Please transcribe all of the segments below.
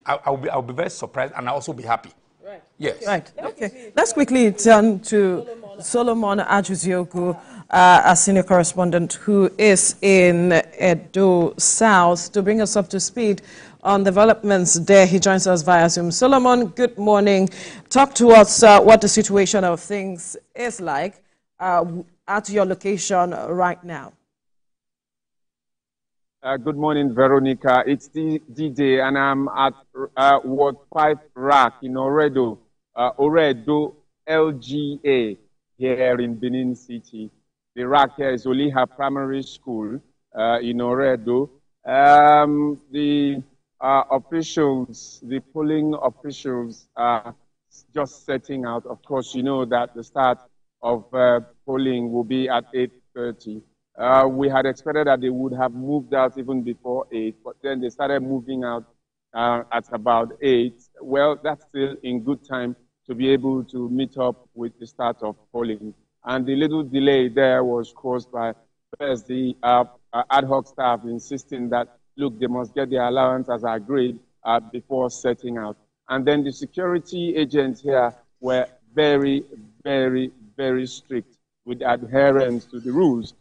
I'll be very surprised, and I'll also be happy. Right. Yes. Right. Okay. Let's quickly turn to Solomon Ajuziogu, our senior correspondent, who is in Edo South, to bring us up to speed on developments there. He joins us via Zoom. Solomon, good morning. Talk to us what the situation of things is like at your location right now. Good morning, Veronica. It's D-Day, and I'm at Ward 5 RAC in Oredo, Oredo LGA here in Benin City. The RAC here is Oliha Primary School in Oredo. The officials, the polling officials are just setting out. Of course, you know that the start of polling will be at 8:30. We had expected that they would have moved out even before 8, but then they started moving out at about 8. Well, that's still in good time to be able to meet up with the start of polling. And the little delay there was caused by first the ad hoc staff insisting that, look, they must get their allowance as agreed before setting out. And then the security agents here were very, very, very strict with adherence to the rules.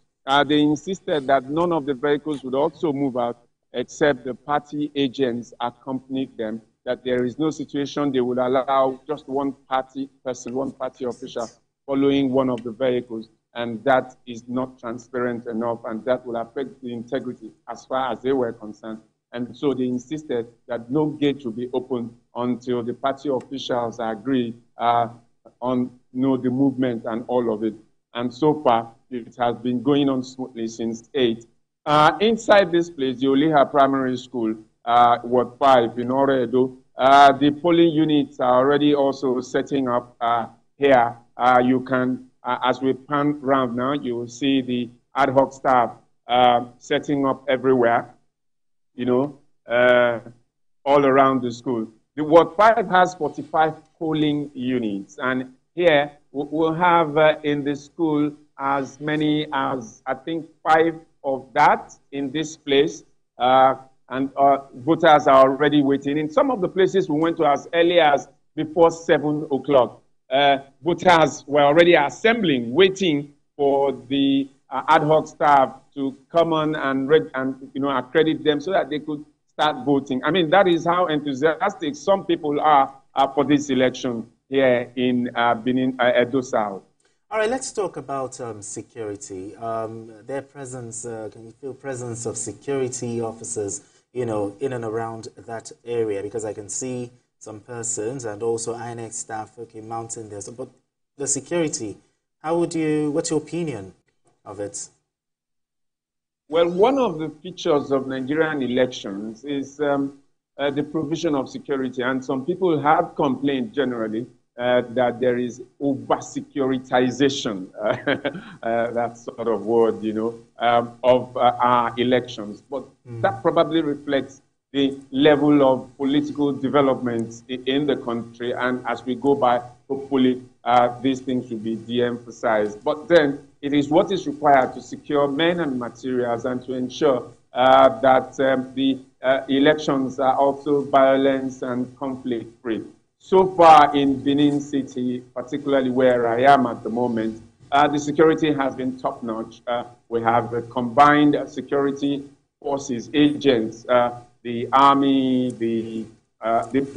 They insisted that none of the vehicles would also move out except the party agents accompanied them, that there is no situation they would allow just one party person, one party official following one of the vehicles, and that is not transparent enough, and that will affect the integrity as far as they were concerned. And so they insisted that no gate will be opened until the party officials agree on the movement and all of it. And so far, it has been going on smoothly since 8. Inside this place, the Oliha Primary School, Ward 5 in Oredo, the polling units are already also setting up here. You can, as we pan round now, you will see the ad hoc staff setting up everywhere, all around the school. The Ward 5 has 45 polling units, and here we'll have in the school as many as, I think, 5 of that in this place, and voters are already waiting. In some of the places we went to as early as before 7 o'clock. Voters were already assembling, waiting for the ad hoc staff to come on and accredit them so that they could start voting. I mean, that is how enthusiastic some people are for this election here in Benin, Edo South. All right, let's talk about security. Their presence, can you feel presence of security officers, in and around that area? Because I can see some persons and also INEC staff, mounting there. So, but the security, what's your opinion of it? Well, one of the features of Nigerian elections is the provision of security, and some people have complained generally that there is over-securitization, that sort of word, of our elections. But that probably reflects the level of political development in the country, and as we go by, hopefully these things will be de-emphasized. But then it is what is required to secure men and materials and to ensure that the elections are also violence and conflict-free. So far in Benin City, particularly where I am at the moment, the security has been top-notch. We have combined security forces, agents, the army, the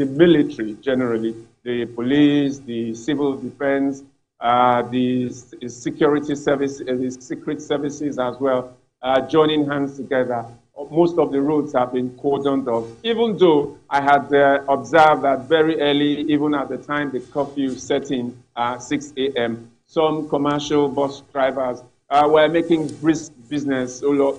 military generally, the police, the civil defense, the security service, the secret services as well, joining hands together. Most of the roads have been cordoned off, even though I had observed that very early, even at the time the curfew set in 6 a.m., some commercial bus drivers were making brisk business, breaking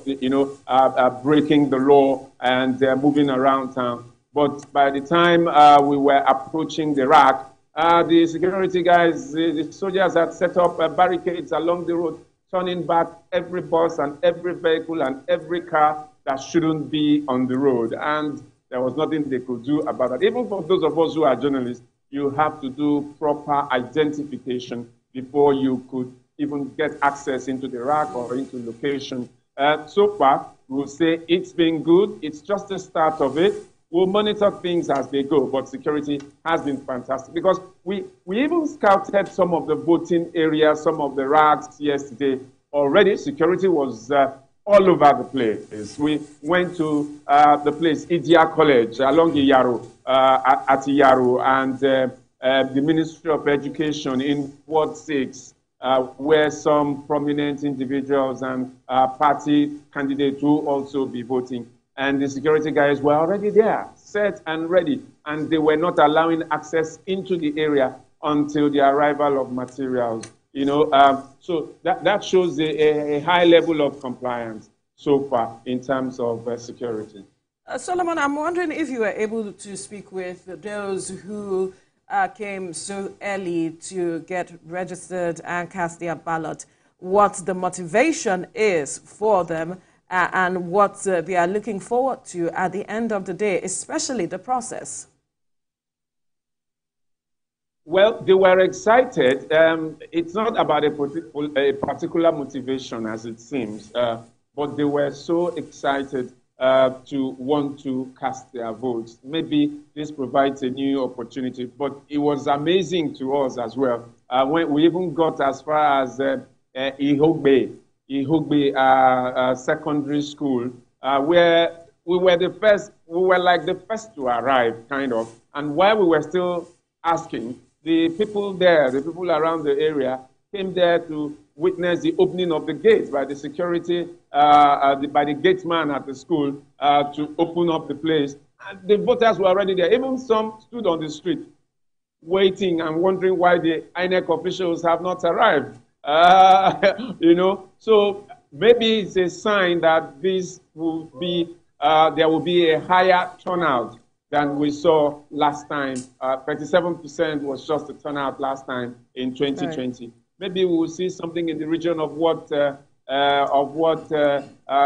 the law and moving around town. But by the time we were approaching the RAC, the security guys, the soldiers had set up barricades along the road, turning back every bus and every vehicle and every car that shouldn't be on the road. And there was nothing they could do about that. Even for those of us who are journalists, you have to do proper identification before you could even get access into the RAC or into location. So far, we'll say it's been good. It's just the start of it. We'll monitor things as they go, but security has been fantastic because we even scouted some of the voting areas, some of the racks yesterday. Already, security was all over the place. We went to the place, Idia College, along Iyaru, at Iyaru, and the Ministry of Education in Ward 6, where some prominent individuals and party candidates will also be voting. And the security guys were already there, set and ready, and they were not allowing access into the area until the arrival of materials. You know, so that shows a high level of compliance so far in terms of security. Solomon, I'm wondering if you were able to speak with those who came so early to get registered and cast their ballot, what the motivation is for them, and what they are looking forward to at the end of the day, especially the process. Well, they were excited. It's not about a particular motivation, as it seems, but they were so excited to want to cast their votes. Maybe this provides a new opportunity, but it was amazing to us as well. When we even got as far as Ihogbe Secondary School, where we were like the first to arrive, kind of. And while we were still asking, the people there, the people around the area, came there to witness the opening of the gates by the security, by the gateman at the school to open up the place. And the voters were already there. Even some stood on the street waiting and wondering why the INEC officials have not arrived. You know, so maybe it's a sign that this will be, there will be a higher turnout than we saw last time. 37% was just the turnout last time in 2020. Right. Maybe we will see something in the region of what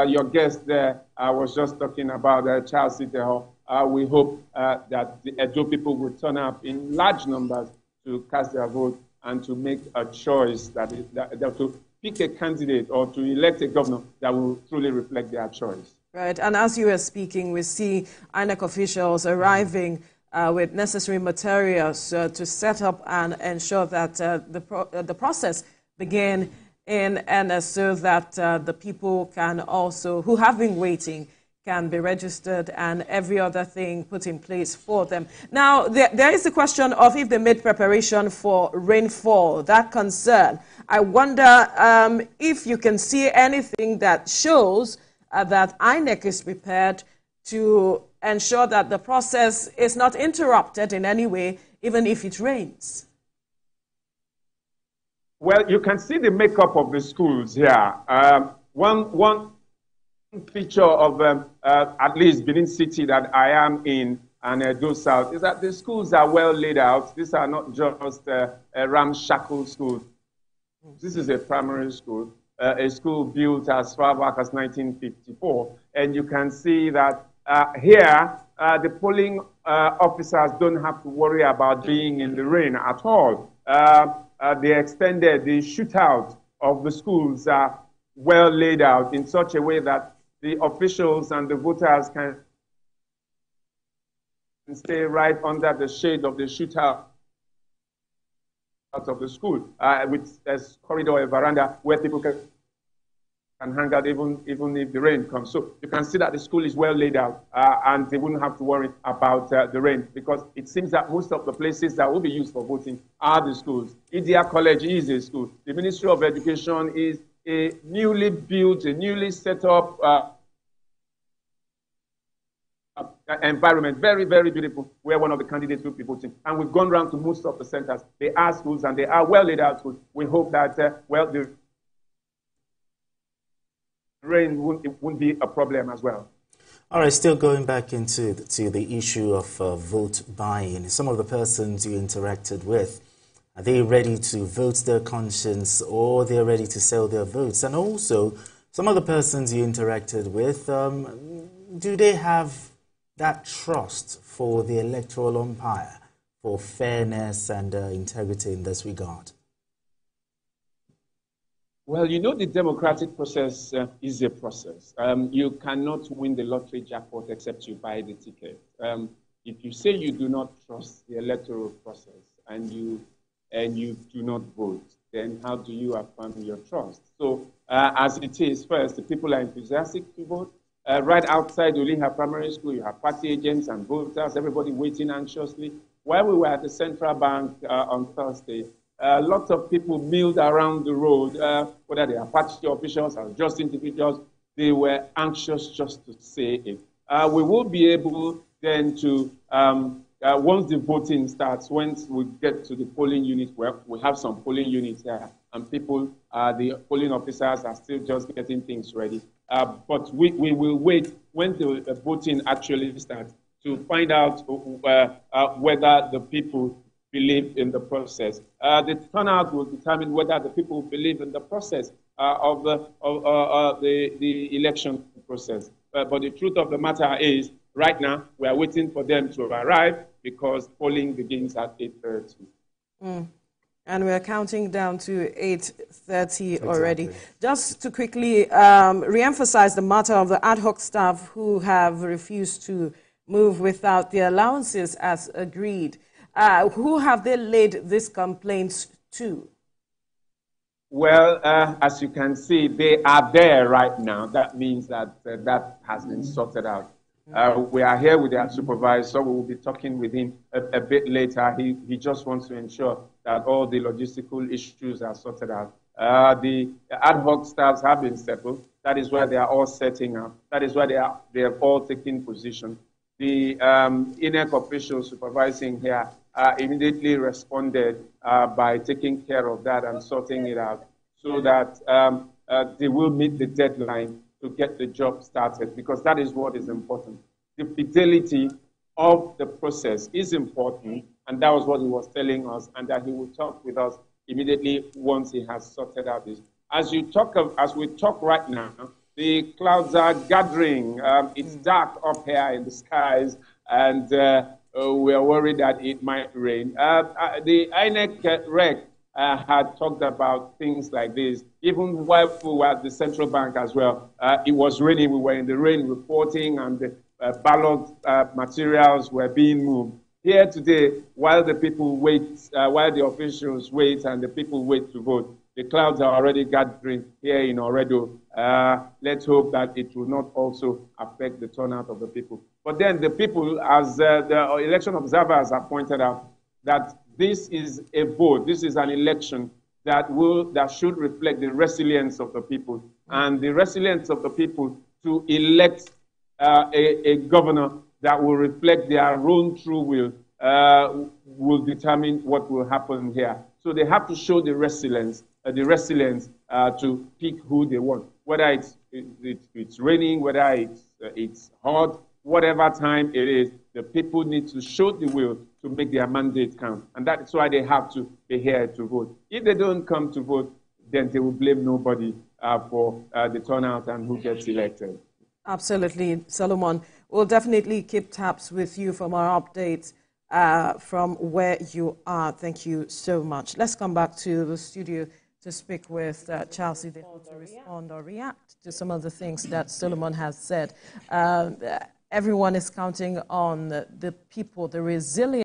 your guest there was just talking about, Charles Siteho. We hope that the Edo people will turn up in large numbers to cast their vote and to make a choice that to pick a candidate or to elect a governor that will truly reflect their choice. Right, and as you were speaking, we see INEC officials arriving with necessary materials to set up and ensure that the process begin in earnest, so that the people can also, who have been waiting, can be registered and every other thing put in place for them. Now, there is the question of if they made preparation for rainfall, that concern. I wonder if you can see anything that shows that INEC is prepared to ensure that the process is not interrupted in any way, even if it rains. Well, you can see the makeup of the schools here. One feature of at least Benin City that I am in and Edo South is that the schools are well laid out. These are not just ramshackle schools. This is a primary school. A school built as far back as 1954. And you can see that here, the polling officers don't have to worry about being in the rain at all. They extended the shootout of the schools are well laid out in such a way that the officials and the voters can stay right under the shade of the shootout of the school, with a corridor, a veranda where people can hang out even if the rain comes. So you can see that the school is well laid out and they wouldn't have to worry about the rain, because it seems that most of the places that will be used for voting are the schools. Idia College is a school. The Ministry of Education is a newly built, a newly set up environment, very, very beautiful, where one of the candidates will be voting. And we've gone around to most of the centers. They are schools and they are well laid out schools. We hope that, well, the rain won't be a problem as well. All right, still going back into the issue of vote buying. Some of the persons you interacted with, are they ready to vote their conscience, or they're ready to sell their votes? And also, some of the persons you interacted with, do they have that trust for the electoral umpire, for fairness and integrity in this regard? Well, you know, the democratic process is a process. You cannot win the lottery jackpot except you buy the ticket. If you say you do not trust the electoral process and you do not vote, then how do you affirm your trust? So, as it is, first, the people are enthusiastic to vote. Right outside Ulinha Primary School, you have party agents and voters, everybody waiting anxiously. While we were at the Central Bank on Thursday, lots of people milled around the road, whether they are party officials or just individuals. They were anxious just to say it. We will be able then to, once the voting starts, once we get to the polling unit, where we have some polling units here, and people, the polling officers are still just getting things ready. But we will wait when the voting actually starts to find out whether the people believe in the process. The turnout will determine whether the people believe in the process of the election process. But the truth of the matter is, right now, we are waiting for them to arrive because polling begins at 8:30. And we're counting down to 8:30 already. Just to quickly re-emphasize the matter of the ad hoc staff who have refused to move without the allowances as agreed. Who have they laid these complaints to? Well, as you can see, they are there right now. That means that that has been sorted out. We are here with our supervisor. We will be talking with him a bit later. He just wants to ensure that all the logistical issues are sorted out. The ad hoc staffs have been settled. That is where they are all setting up. That is where they have all taken position. The INEC officials supervising here immediately responded by taking care of that and sorting it out so that they will meet the deadline to get the job started, because that is what is important. The fidelity of the process is important, and that was what he was telling us, and that he will talk with us immediately once he has sorted out this. As we talk right now, the clouds are gathering. It's dark up here in the skies, and we are worried that it might rain. The INEC rec had talked about things like this. Even while we were at the central bank as well, it was raining. We were in the rain reporting, and the ballot materials were being moved. Here today, while the people wait, while the officials wait and the people wait to vote, the clouds are already gathering here in Oredo. Let's hope that it will not also affect the turnout of the people. But then the people, as the election observers have pointed out, that this is a vote, this is an election that should reflect the resilience of the people, and the resilience of the people to elect a governor that will reflect their own true will determine what will happen here. So they have to show the resilience to pick who they want, whether it's raining, whether it's hot, whatever time it is. The people need to show the will to make their mandate count, and that's why they have to be here to vote. If they don't come to vote, then they will blame nobody for the turnout and who gets elected. Absolutely, Solomon. We'll definitely keep tabs with you from our updates from where you are. Thank you so much. Let's come back to the studio to speak with Chelsea to respond or react to some of the things that Solomon has said. Everyone is counting on the people, the resilience